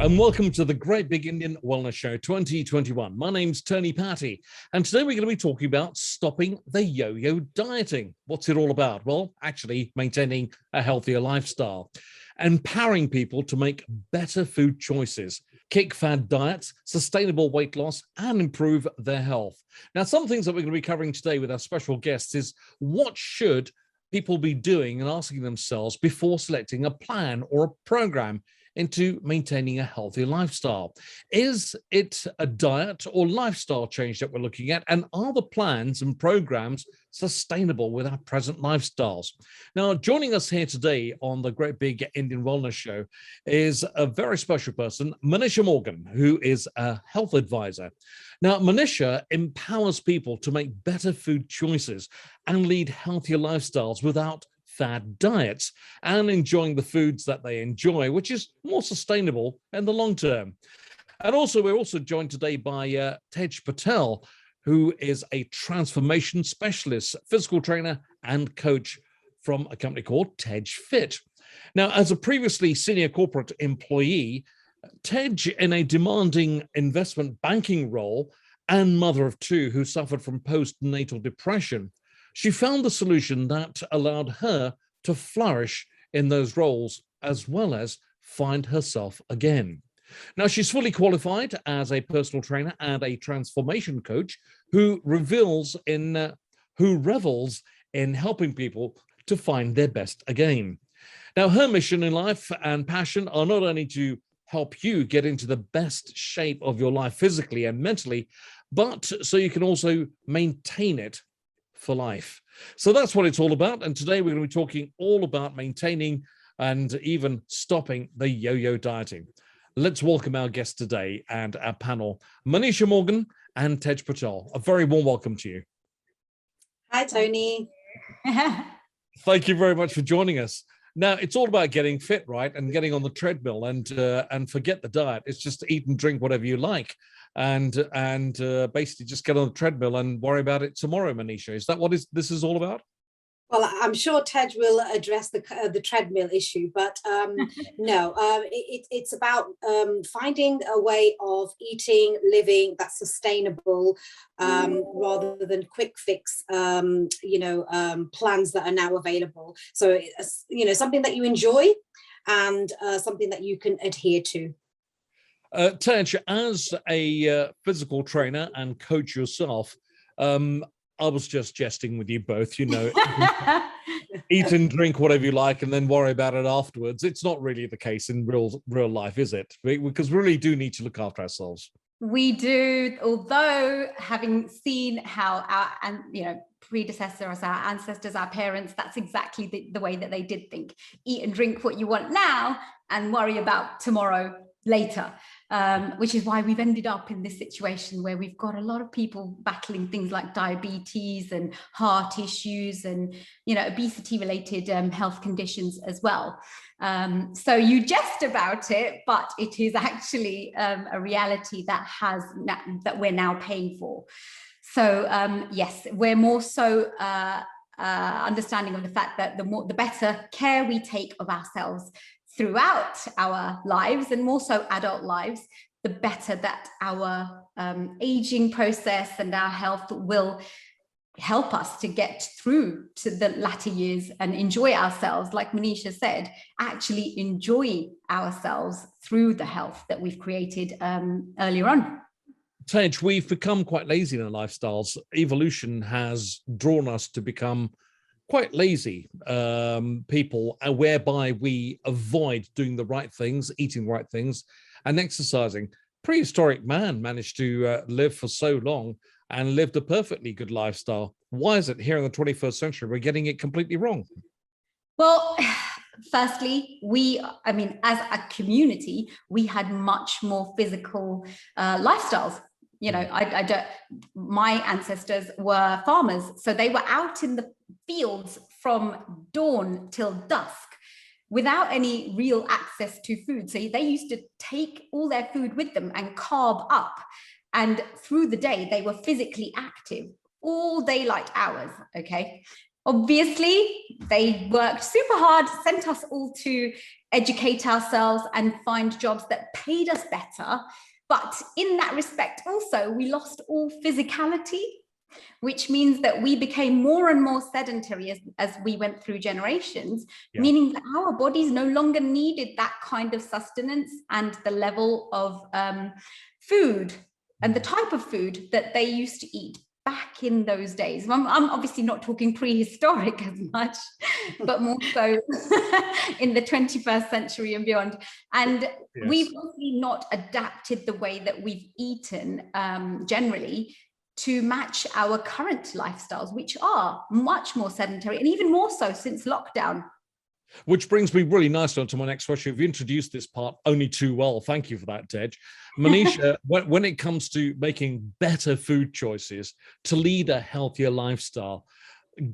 and welcome to the Great Big Indian Wellness Show 2021. My name's Tony Patty, and today we're going to be talking about stopping the yo-yo dieting. What's it all about? Well, actually maintaining a healthier lifestyle, empowering people to make better food choices, kick fad diets, sustainable weight loss, and improve their health. Now, some things that we're going to be covering today with our special guests is what should people be doing and asking themselves before selecting a plan or a program into maintaining a healthy lifestyle. Is it a diet or lifestyle change that we're looking at? And are the plans and programs sustainable with our present lifestyles? Now, joining us here today on the Great Big Indian Wellness Show is a very special person, Manisha Morgan, who is a health advisor. Now, Manisha empowers people to make better food choices and lead healthier lifestyles without fad diets and enjoying the foods that they enjoy, which is more sustainable in the long term. And also, we're also joined today by Tej Patel, who is a transformation specialist, physical trainer and coach from a company called Tej Fit. Now, as a previously senior corporate employee, Tej, in a demanding investment banking role and mother of two who suffered from postnatal depression, she found the solution that allowed her to flourish in those roles as well as find herself again. Now, she's fully qualified as a personal trainer and a transformation coach who revels in helping people to find their best again. Now, her mission in life and passion are not only to help you get into the best shape of your life physically and mentally, but so you can also maintain it for life. So that's what it's all about. And today we're going to be talking all about maintaining and even stopping the yo-yo dieting. Let's welcome our guests today and our panel, Manisha Morgan and Tej Patel. A very warm welcome to you. Hi, Tony. Thank you very much for joining us. Now, it's all about getting fit, right? And getting on the treadmill and forget the diet. It's just eat and drink whatever you like. And basically just get on the treadmill and worry about it tomorrow, Manisha. Is that what this is all about? Well, I'm sure Tej will address the treadmill issue, but no, it's about finding a way of eating, living that's sustainable, rather than quick fix, plans that are now available. So, something that you enjoy and something that you can adhere to. Tej, as a physical trainer and coach yourself, I was just jesting with you both, eat and drink whatever you like and then worry about it afterwards. It's not really the case in real life, is it? Because we really do need to look after ourselves. We do, although having seen how our predecessors, our ancestors, our parents, that's exactly the way that they did think. Eat and drink what you want now and worry about tomorrow later, which is why we've ended up in this situation where we've got a lot of people battling things like diabetes and heart issues and obesity related health conditions as well. So you jest about it, but it is actually a reality that we're now paying for. So yes, we're more so understanding of the fact that the better care we take of ourselves throughout our lives, and more so adult lives, the better that our aging process and our health will help us to get through to the latter years and enjoy ourselves. Like Manisha said, actually enjoy ourselves through the health that we've created earlier on. Tej, we've become quite lazy in our lifestyles. Evolution has drawn us to become quite lazy people, whereby we avoid doing the right things, eating the right things, and exercising. Prehistoric man managed to live for so long and lived a perfectly good lifestyle. Why is it here in the 21st century we're getting it completely wrong? Well, firstly, as a community, we had much more physical lifestyles. My ancestors were farmers, so they were out in the fields from dawn till dusk without any real access to food. So they used to take all their food with them and carb up. And through the day, they were physically active all daylight hours, okay? Obviously, they worked super hard, sent us all to educate ourselves and find jobs that paid us better. But in that respect, also, we lost all physicality, which means that we became more and more sedentary as we went through generations, meaning that our bodies no longer needed that kind of sustenance and the level of food and the type of food that they used to eat back in those days. I'm obviously not talking prehistoric as much, but more so in the 21st century and beyond. And we've obviously not adapted the way that we've eaten generally to match our current lifestyles, which are much more sedentary and even more so since lockdown. Which brings me really nicely onto my next question. You've introduced this part only too well. Thank you for that, Tej. Manisha, when it comes to making better food choices to lead a healthier lifestyle,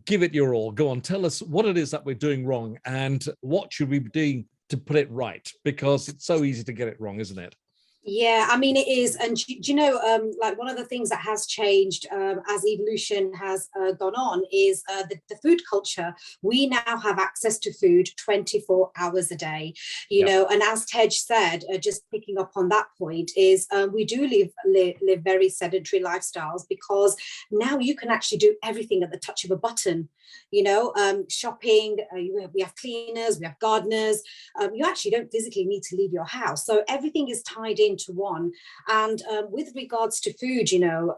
give it your all. Go on, tell us what it is that we're doing wrong and what should we be doing to put it right? Because it's so easy to get it wrong, isn't it? Yeah, I mean, it is. And do you know, like one of the things that has changed as evolution has gone on is the food culture. We now have access to food 24 hours a day, you know, and as Tej said, just picking up on that point is we do live very sedentary lifestyles because now you can actually do everything at the touch of a button. You know, shopping, we have cleaners, we have gardeners. You actually don't physically need to leave your house. So everything is tied into one. And with regards to food, you know,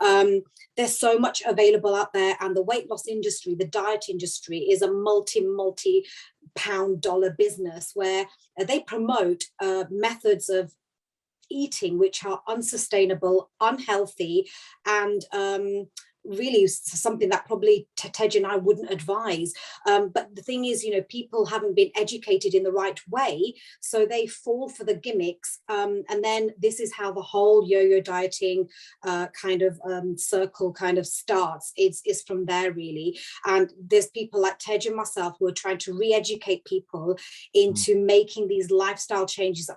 there's so much available out there. And the weight loss industry, the diet industry is a multi-pound dollar business where they promote methods of eating which are unsustainable, unhealthy, and really something that probably Tej and I wouldn't advise. But the thing is, you know, people haven't been educated in the right way, so they fall for the gimmicks. And then this is how the whole yo-yo dieting kind of circle kind of starts. It's from there really. And there's people like Tej and myself who are trying to re-educate people into making these lifestyle changes that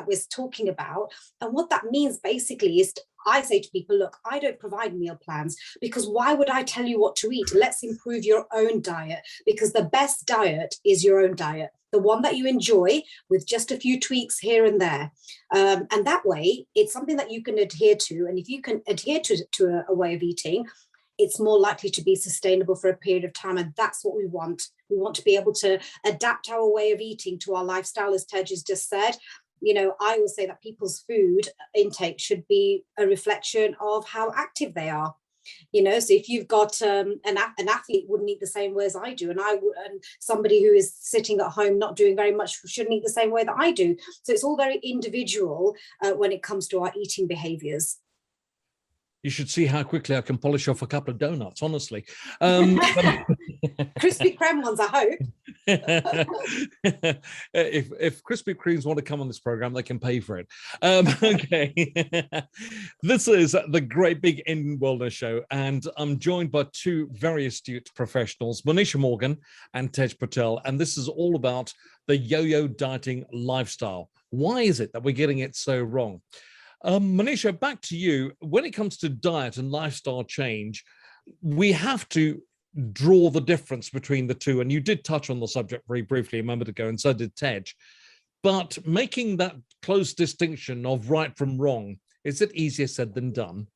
we're talking about. And what that means basically is I say to people, look, I don't provide meal plans because why would I tell you what to eat? Let's improve your own diet, because the best diet is your own diet, the one that you enjoy with just a few tweaks here and there. And that way, it's something that you can adhere to. And if you can adhere to a way of eating, it's more likely to be sustainable for a period of time. And that's what we want. We want to be able to adapt our way of eating to our lifestyle, as Tej has just said. You know, I always say that people's food intake should be a reflection of how active they are. You know, so if you've got an athlete wouldn't eat the same way as I do, and somebody who is sitting at home not doing very much shouldn't eat the same way that I do. So it's all very individual when it comes to our eating behaviors. You should see how quickly I can polish off a couple of donuts, honestly. Krispy Kreme ones, I hope. if Krispy Kremes want to come on this program, they can pay for it. Okay. This is the Great Big Indian Wellness Show, and I'm joined by two very astute professionals, Manisha Morgan and Tej Patel, and this is all about the yo-yo dieting lifestyle. Why is it that we're getting it so wrong? Manisha, back to you. When it comes to diet and lifestyle change, we have to draw the difference between the two. And you did touch on the subject very briefly a moment ago, and so did Tej. But making that close distinction of right from wrong, is it easier said than done?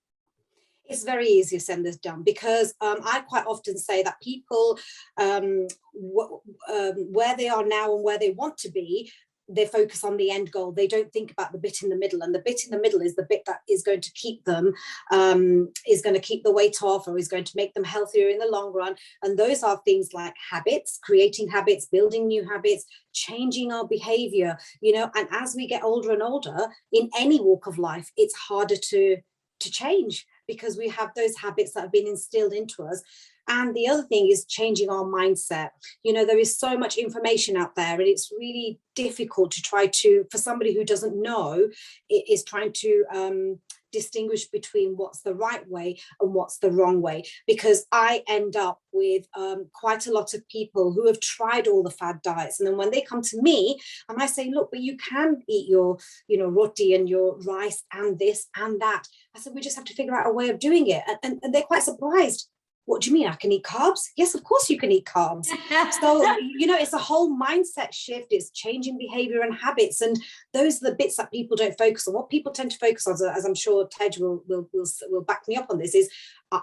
It's very easier said than done, because I quite often say that people, where they are now and where they want to be, they focus on the end goal. They don't think about the bit in the middle, and the bit in the middle is the bit that is going to keep them, is going to keep the weight off, or is going to make them healthier in the long run. And those are things like habits, creating habits, building new habits, changing our behavior, you know. And as we get older and older in any walk of life, it's harder to change, because we have those habits that have been instilled into us. And the other thing is changing our mindset. You know, there is so much information out there, and it's really difficult to try to, for somebody who doesn't know, it is trying to distinguish between what's the right way and what's the wrong way. Because I end up with quite a lot of people who have tried all the fad diets, and then when they come to me and I say, look, but you can eat your, you know, roti and your rice and this and that, I said, we just have to figure out a way of doing it. And they're quite surprised. what do you mean? I can eat carbs? Yes, of course you can eat carbs. So, it's a whole mindset shift. It's changing behavior and habits. And those are the bits that people don't focus on. What people tend to focus on, as I'm sure Tej will back me up on this, is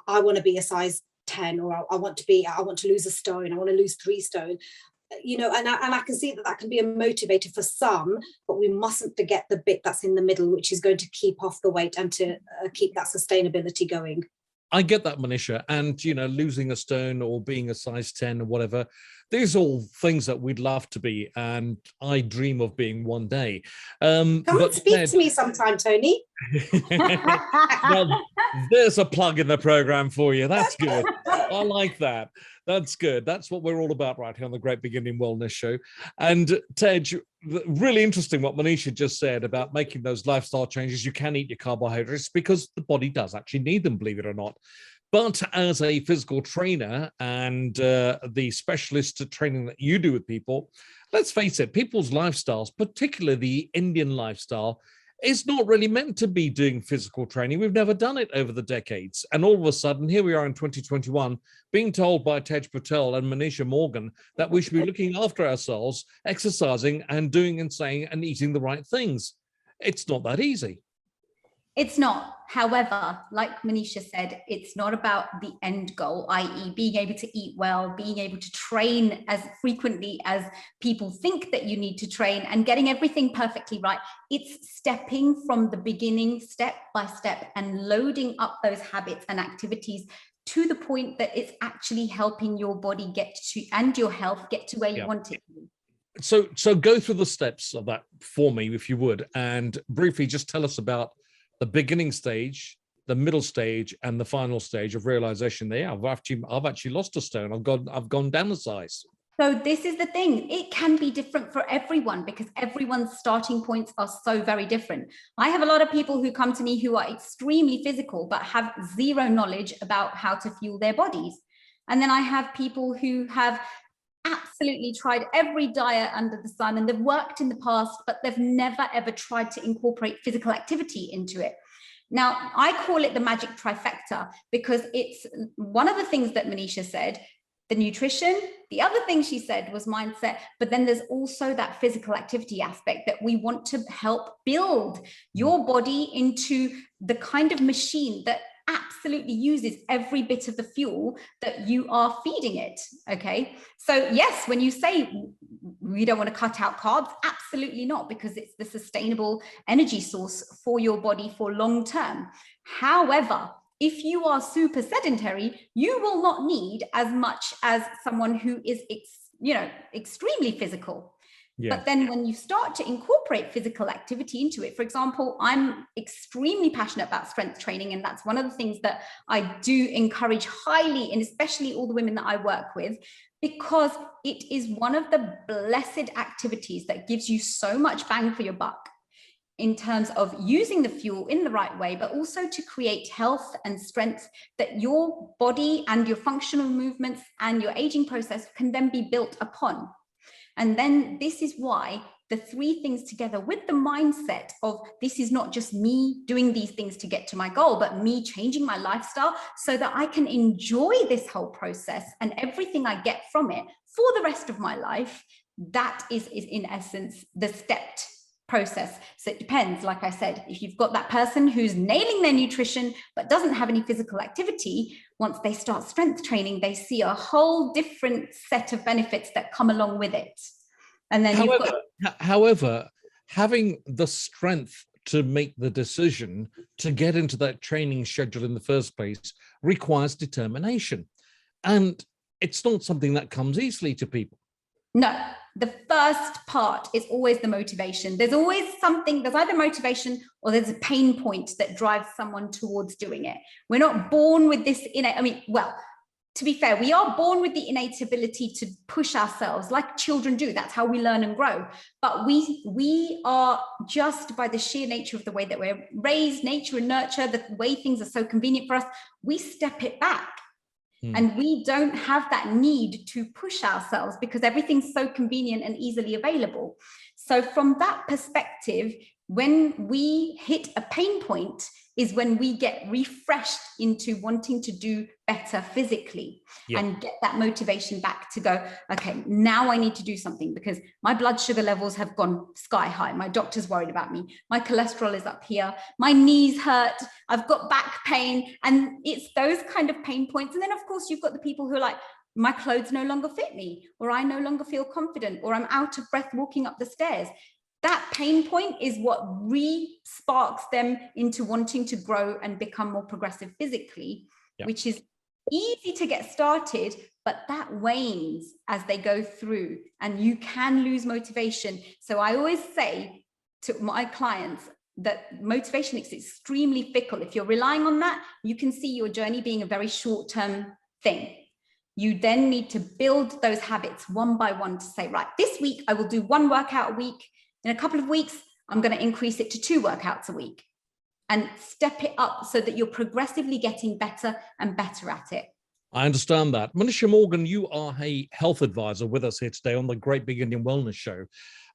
I want to be a size 10, or I want to lose a stone. I want to lose 3 stone. And I can see that can be a motivator for some, but we mustn't forget the bit that's in the middle, which is going to keep off the weight and to keep that sustainability going. I get that, Manisha, and losing a stone or being a size 10 or whatever, these are all things that we'd love to be, and I dream of being one day. Come and speak to me sometime, Tony. Well, there's a plug in the program for you. That's good. I like that. That's good. That's what we're all about right here on the Great Beginning Wellness Show. And Tej, really interesting what Manisha just said about making those lifestyle changes. You can eat your carbohydrates because the body does actually need them, believe it or not. But as a physical trainer and the specialist training that you do with people, let's face it, people's lifestyles, particularly the Indian lifestyle, is not really meant to be doing physical training. We've never done it over the decades. And all of a sudden, here we are in 2021, being told by Tej Patel and Manisha Morgan that we should be looking after ourselves, exercising and doing and saying and eating the right things. It's not that easy. It's not. However, like Manisha said, it's not about the end goal, i.e. being able to eat well, being able to train as frequently as people think that you need to train and getting everything perfectly right. It's stepping from the beginning, step by step, and loading up those habits and activities to the point that it's actually helping your body get to, and your health get to where you want it to be. So go through the steps of that for me, if you would, and briefly just tell us about the beginning stage, the middle stage, and the final stage of realization. There, I've actually lost a stone. I've gone down a size. So this is the thing. It can be different for everyone because everyone's starting points are so very different. I have a lot of people who come to me who are extremely physical but have zero knowledge about how to fuel their bodies. And then I have people who have absolutely tried every diet under the sun and they've worked in the past, but they've never ever tried to incorporate physical activity into it. Now, I call it the magic trifecta because it's one of the things that Manisha said, the nutrition, the other thing she said was mindset, but then there's also that physical activity aspect that we want to help build your body into the kind of machine that absolutely uses every bit of the fuel that you are feeding it. Okay. So yes, when you say we don't want to cut out carbs, absolutely not, because it's the sustainable energy source for your body for long term. However, if you are super sedentary, you will not need as much as someone who is, extremely physical. Yeah. But then when you start to incorporate physical activity into it, for example, I'm extremely passionate about strength training. And that's one of the things that I do encourage highly, and especially all the women that I work with, because it is one of the blessed activities that gives you so much bang for your buck in terms of using the fuel in the right way, but also to create health and strength that your body and your functional movements and your aging process can then be built upon. And then this is why the 3 things together with the mindset of this is not just me doing these things to get to my goal, but me changing my lifestyle so that I can enjoy this whole process and everything I get from it for the rest of my life. That is in essence the stepped process. So it depends, like I said, if you've got that person who's nailing their nutrition but doesn't have any physical activity, once they start strength training, they see a whole different set of benefits that come along with it. And then however, having the strength to make the decision to get into that training schedule in the first place requires determination. And it's not something that comes easily to people. No, the first part is always the motivation. There's always something, there's either motivation or there's a pain point that drives someone towards doing it. We're not born with this innate, to be fair, we are born with the innate ability to push ourselves like children do. That's how we learn and grow. But we are just by the sheer nature of the way that we're raised, nature and nurture, the way things are so convenient for us, we step it back. And we don't have that need to push ourselves because everything's so convenient and easily available. So from that perspective, when we hit a pain point is when we get refreshed into wanting to do better physically and get that motivation back to go, okay, now I need to do something because my blood sugar levels have gone sky high. My doctor's worried about me. My cholesterol is up here. My knees hurt. I've got back pain. And it's those kind of pain points. And then of course you've got the people who are like, my clothes no longer fit me, or I no longer feel confident, or I'm out of breath walking up the stairs. That pain point is what re-sparks them into wanting to grow and become more progressive physically, which is easy to get started, but that wanes as they go through and you can lose motivation. So I always say to my clients that motivation is extremely fickle. If you're relying on that, you can see your journey being a very short-term thing. You then need to build those habits one by one to say, right, this week I will do 1 workout a week. In a couple of weeks, I'm going to increase it to 2 workouts a week and step it up so that you're progressively getting better and better at it. I understand that. Manisha Morgan, you are a health advisor with us here today on the Great Big Indian Wellness Show.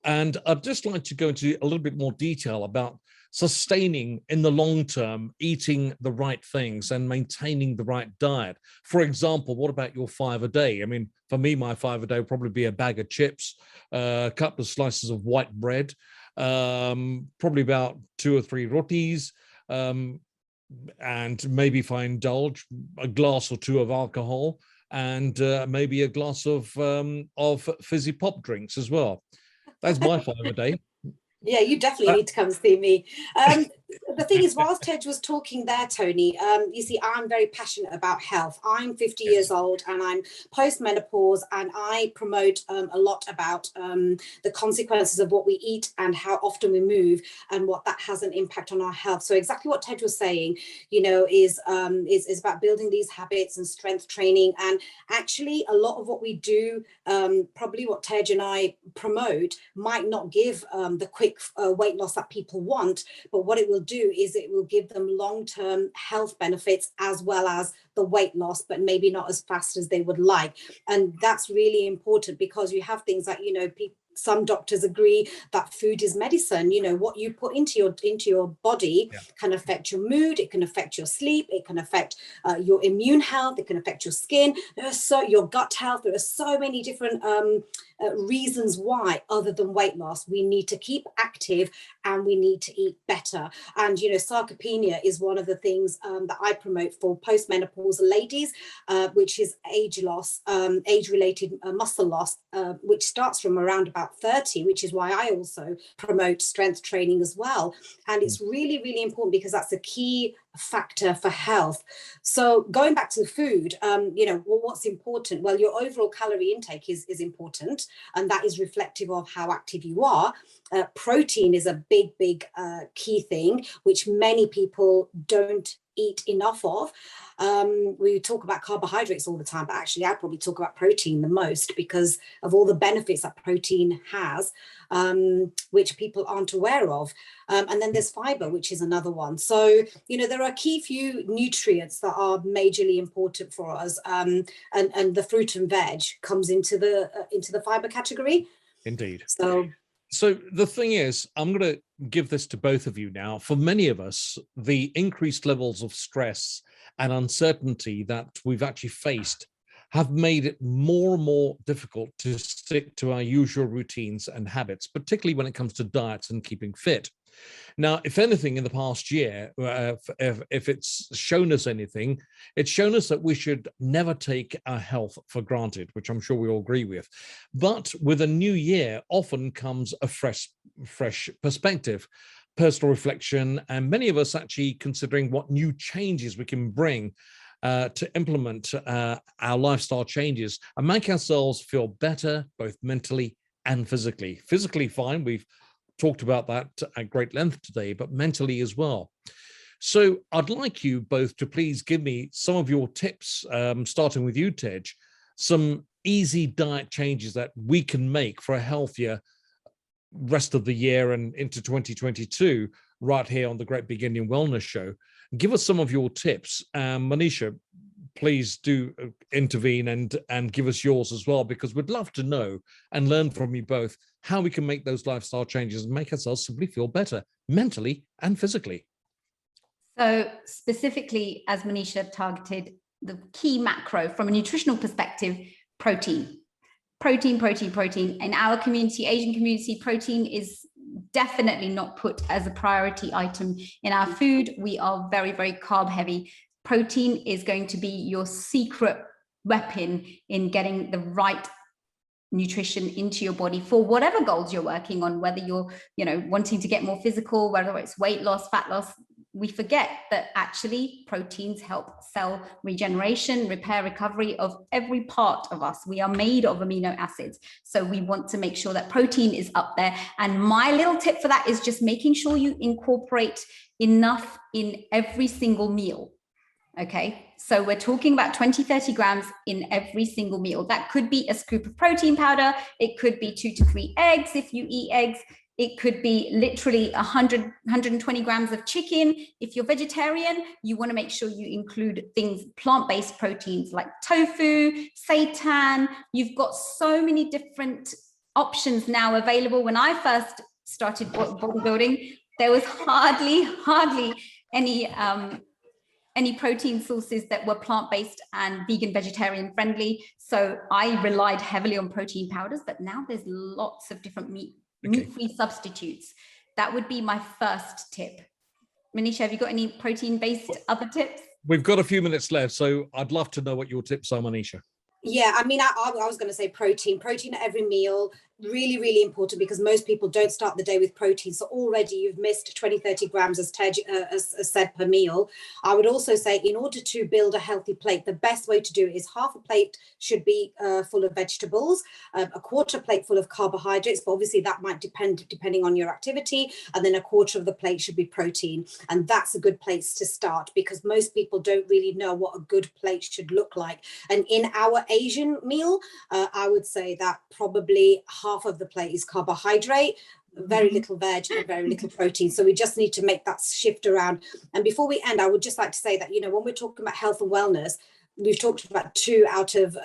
And I'd just like to go into a little bit more detail about sustaining in the long term, eating the right things and maintaining the right diet. For example, what about your 5 a day? I mean, for me, my 5 a day would probably be a bag of chips, a couple of slices of white bread, probably about 2 or 3 rotis, and maybe if I indulge, a glass or 2 of alcohol, and maybe a glass of fizzy pop drinks as well. That's my 5 a day. Yeah, you definitely need to come see me. The thing is, whilst Tej was talking there, Tony, you see, I'm very passionate about health. I'm 50 years old and I'm post-menopause, and I promote a lot about the consequences of what we eat and how often we move and what that has an impact on our health. So exactly what Tej was saying, you know, is about building these habits and strength training. And actually, a lot of what we do, probably what Tej and I promote, might not give the quick weight loss that people want, but what it will do is it will give them long-term health benefits as well as the weight loss, but maybe not as fast as they would like. And that's really important because you have things like, you know, some doctors agree that food is medicine. You know, what you put into your body can affect your mood, it can affect your sleep, it can affect your immune health, it can affect your skin, your gut health. There are so many different reasons why, other than weight loss, we need to keep active and we need to eat better. And you know, sarcopenia is one of the things that I promote for postmenopausal ladies, which is age loss, age-related muscle loss, which starts from around about 30, which is why I also promote strength training as well. And it's really, really important because that's a key factor for health. So going back to the food, you know, well, what's important? Well, your overall calorie intake is important, and that is reflective of how active you are. Protein is a big key thing, which many people don't eat enough of. We talk about carbohydrates all the time, but actually I probably talk about protein the most because of all the benefits that protein has, which people aren't aware of. And then there's fiber, which is another one. So, you know, there are key few nutrients that are majorly important for us. And the fruit and veg comes into the fiber category. Indeed. So the thing is, I'm going to give this to both of you now. For many of us, the increased levels of stress and uncertainty that we've actually faced have made it more and more difficult to stick to our usual routines and habits, particularly when it comes to diets and keeping fit. Now, if anything, in the past year, if it's shown us anything, it's shown us that we should never take our health for granted, which I'm sure we all agree with. But with a new year, often comes a fresh perspective, personal reflection, and many of us actually considering what new changes we can bring to implement our lifestyle changes and make ourselves feel better, both mentally and physically. Physically fine, we've talked about that at great length today, but mentally as well. So I'd like you both to please give me some of your tips, starting with you, Tej, some easy diet changes that we can make for a healthier rest of the year and into 2022, right here on the Great Big Indian Wellness Show. Give us some of your tips. Manisha, please do intervene and give us yours as well, because we'd love to know and learn from you both how we can make those lifestyle changes and make ourselves simply feel better mentally and physically? So specifically, as Manisha targeted, the key macro from a nutritional perspective, protein. Protein, protein, protein. In our community, Asian community, protein is definitely not put as a priority item in our food. We are very, very carb heavy. Protein is going to be your secret weapon in getting the right nutrition into your body for whatever goals you're working on, whether you're, wanting to get more physical, whether it's weight loss, fat loss. We forget that actually proteins help cell regeneration, repair, recovery of every part of us. We are made of amino acids. So we want to make sure that protein is up there. And my little tip for that is just making sure you incorporate enough in every single meal. Okay, so we're talking about 20, 30 grams in every single meal. That could be a scoop of protein powder. It could be 2 to 3 eggs if you eat eggs. It could be literally 100, 120 grams of chicken. If you're vegetarian, you want to make sure you include things, plant-based proteins like tofu, seitan. You've got so many different options now available. When I first started bodybuilding, there was hardly any protein sources that were plant-based and vegan, vegetarian friendly. So I relied heavily on protein powders, but now there's lots of different meat-free substitutes. That would be my first tip. Manisha, have you got any protein-based other tips? We've got a few minutes left, so I'd love to know what your tips are, Manisha. Yeah, I mean, I was going to say protein at every meal. Really, really important, because most people don't start the day with protein. So already you've missed 20, 30 grams as said per meal. I would also say, in order to build a healthy plate, the best way to do it is half a plate should be full of vegetables, a quarter plate full of carbohydrates, but obviously that might depending on your activity, and then a quarter of the plate should be protein. And that's a good place to start, because most people don't really know what a good plate should look like. And in our Asian meal, I would say that probably half of the plate is carbohydrate, very little veg and very little protein. So we just need to make that shift around. And before we end, I would just like to say that, when we're talking about health and wellness, we've talked about 2 out of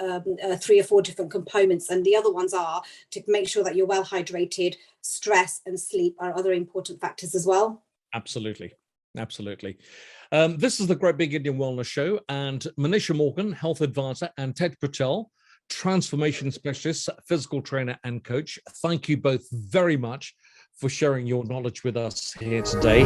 3 or 4 different components. And the other ones are to make sure that you're well hydrated. Stress and sleep are other important factors as well. Absolutely. Absolutely. This is the Great Big Indian Wellness Show, and Manisha Morgan, health advisor, and Tej Patel, transformation specialist, physical trainer and coach. Thank you both very much for sharing your knowledge with us here today.